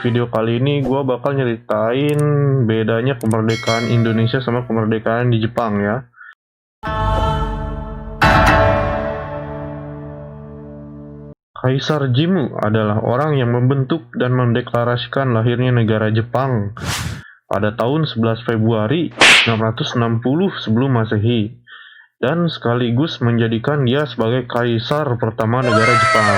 video kali ini gue bakal nyeritain bedanya kemerdekaan Indonesia sama kemerdekaan di Jepang ya. Kaisar Jimmu adalah orang yang membentuk dan mendeklarasikan lahirnya negara Jepang pada tahun 11 Februari 660 sebelum Masehi dan sekaligus menjadikan dia sebagai kaisar pertama negara Jepang.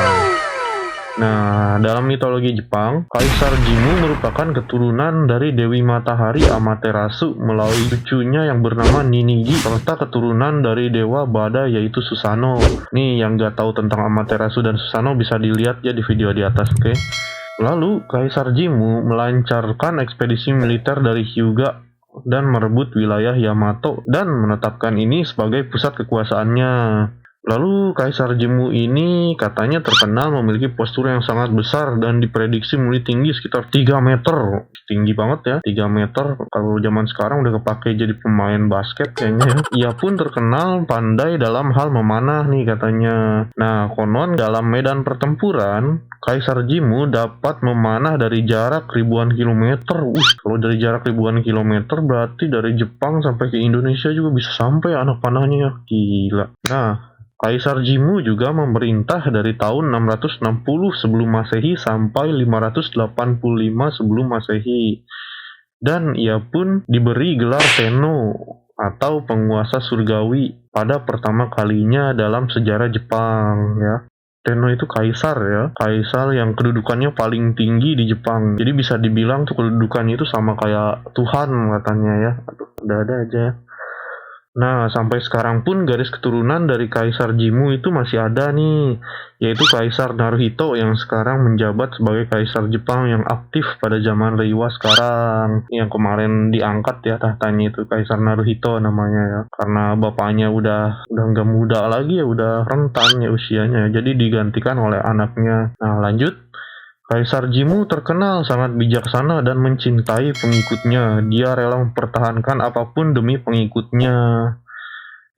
Nah, dalam mitologi Jepang, Kaisar Jimmu merupakan keturunan dari Dewi Matahari Amaterasu melalui cucunya yang bernama Ninigi, serta keturunan dari Dewa Bada yaitu Susanoo. Nih, yang gak tahu tentang Amaterasu dan Susanoo bisa dilihat ya di video di atas, oke? Lalu, Kaisar Jimmu melancarkan ekspedisi militer dari Hyuga dan merebut wilayah Yamato dan menetapkan ini sebagai pusat kekuasaannya. Lalu Kaisar Jimmu ini katanya terkenal memiliki postur yang sangat besar dan diprediksi memiliki tinggi sekitar 3 meter. Tinggi banget ya, 3 meter. Kalau zaman sekarang udah kepake jadi pemain basket kayaknya ya. Ia pun terkenal pandai dalam hal memanah nih katanya. Nah, konon dalam medan pertempuran, Kaisar Jimmu dapat memanah dari jarak ribuan kilometer. Kalau dari jarak ribuan kilometer berarti dari Jepang sampai ke Indonesia juga bisa sampai anak panahnya ya. Gila. Nah, Kaisar Jimmu juga memerintah dari tahun 660 sebelum Masehi sampai 585 sebelum Masehi. Dan ia pun diberi gelar Tenno atau penguasa surgawi pada pertama kalinya dalam sejarah Jepang ya. Tenno itu kaisar ya, kaisar yang kedudukannya paling tinggi di Jepang. Jadi bisa dibilang tuh kedudukannya itu sama kayak Tuhan katanya ya. Aduh, ada aja ya. Nah, sampai sekarang pun garis keturunan dari Kaisar Jimmu itu masih ada nih, yaitu Kaisar Naruhito yang sekarang menjabat sebagai Kaisar Jepang yang aktif pada zaman Reiwa sekarang. Yang kemarin diangkat ya tahtanya itu Kaisar Naruhito namanya ya, karena bapaknya udah nggak muda lagi ya, udah rentan ya usianya, jadi digantikan oleh anaknya. Nah, lanjut. Kaisar Jimmu terkenal sangat bijaksana dan mencintai pengikutnya. Dia rela mempertahankan apapun demi pengikutnya.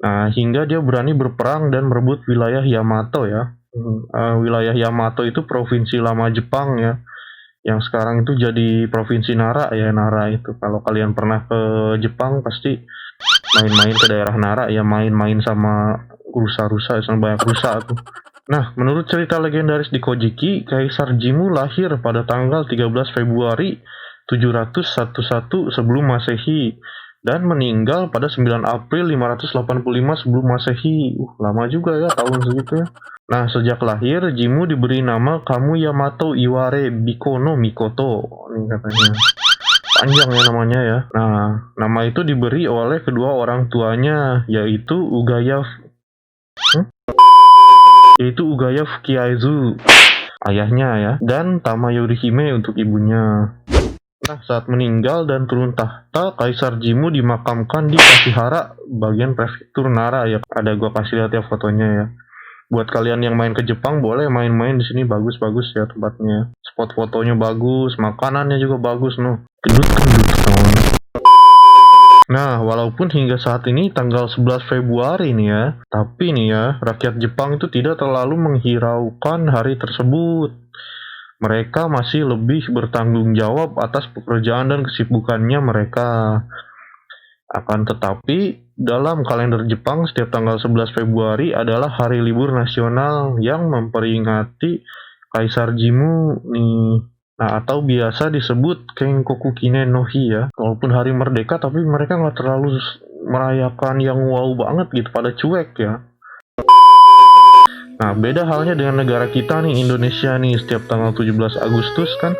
Nah, hingga dia berani berperang dan merebut wilayah Yamato ya. Wilayah Yamato itu provinsi lama Jepang ya. Yang sekarang itu jadi provinsi Nara ya, Nara itu. Kalau kalian pernah ke Jepang pasti main-main ke daerah Nara ya, main-main sama rusa-rusa, sama banyak rusa tuh. Nah, menurut cerita legendaris di Kojiki, Kaisar Jimmu lahir pada tanggal 13 Februari 711 sebelum Masehi dan meninggal pada 9 April 585 sebelum Masehi. Lama juga ya tahun segitu ya. Nah, sejak lahir, Jimmu diberi nama Kamu Yamato Iware Biko no Mikoto. Ini katanya. Panjang ya namanya ya. Nah, nama itu diberi oleh kedua orang tuanya, yaitu Ugaya Fukiaizu, ayahnya ya, dan Tama Yorihime untuk ibunya. Nah, saat meninggal dan turun tahta, Kaisar Jimmu dimakamkan di Kasihara, bagian prefektur Nara ya. Ada gua kasih lihat ya fotonya ya. Buat kalian yang main ke Jepang boleh main-main di sini, bagus-bagus ya tempatnya. Spot fotonya bagus, makanannya juga bagus noh. Gendut-gendut kawan. Nah, walaupun hingga saat ini tanggal 11 Februari nih ya, tapi nih ya, rakyat Jepang itu tidak terlalu menghiraukan hari tersebut. Mereka masih lebih bertanggung jawab atas pekerjaan dan kesibukannya mereka. Akan tetapi, dalam kalender Jepang setiap tanggal 11 Februari adalah hari libur nasional yang memperingati Kaisar Jimmu nih. Nah, atau biasa disebut Kenkoku Kinen no Hi ya. Walaupun hari merdeka, tapi mereka nggak terlalu merayakan yang wow banget gitu, pada cuek ya. Nah, beda halnya dengan negara kita nih, Indonesia nih. Setiap tanggal 17 Agustus kan,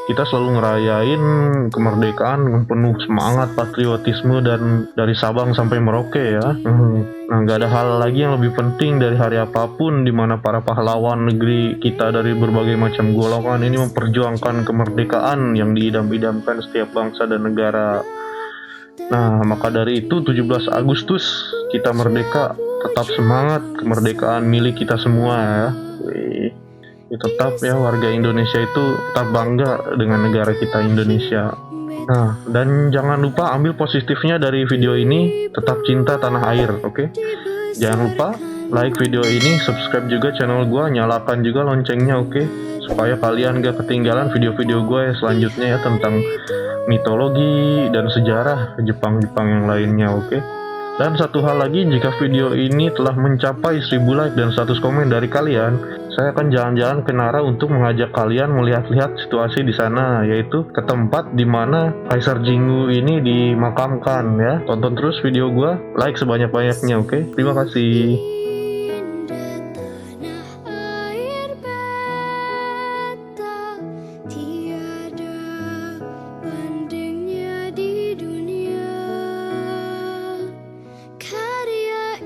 kita selalu ngerayain kemerdekaan dengan penuh semangat, patriotisme, dan dari Sabang sampai Merauke ya. Nah, nggak ada hal lagi yang lebih penting dari hari apapun di mana para pahlawan negeri kita dari berbagai macam golongan ini memperjuangkan kemerdekaan yang diidam-idamkan setiap bangsa dan negara. Nah, maka dari itu 17 Agustus kita merdeka, tetap semangat, kemerdekaan milik kita semua ya. Tetap ya, warga Indonesia itu tetap bangga dengan negara kita Indonesia. Nah, dan jangan lupa ambil positifnya dari video ini, tetap cinta tanah air, oke? Jangan lupa like video ini, subscribe juga channel gua, nyalakan juga loncengnya, oke? supaya kalian gak ketinggalan video-video gue yang selanjutnya ya, tentang mitologi dan sejarah Jepang-Jepang yang lainnya, oke? Dan satu hal lagi, jika video ini telah mencapai 1000 like dan 100 komen dari kalian, saya akan jalan-jalan ke Nara untuk mengajak kalian melihat-lihat situasi di sana, yaitu ke tempat di mana Kaisar Jingu ini dimakamkan ya. Tonton terus video gua, like sebanyak-banyaknya, oke? Terima kasih.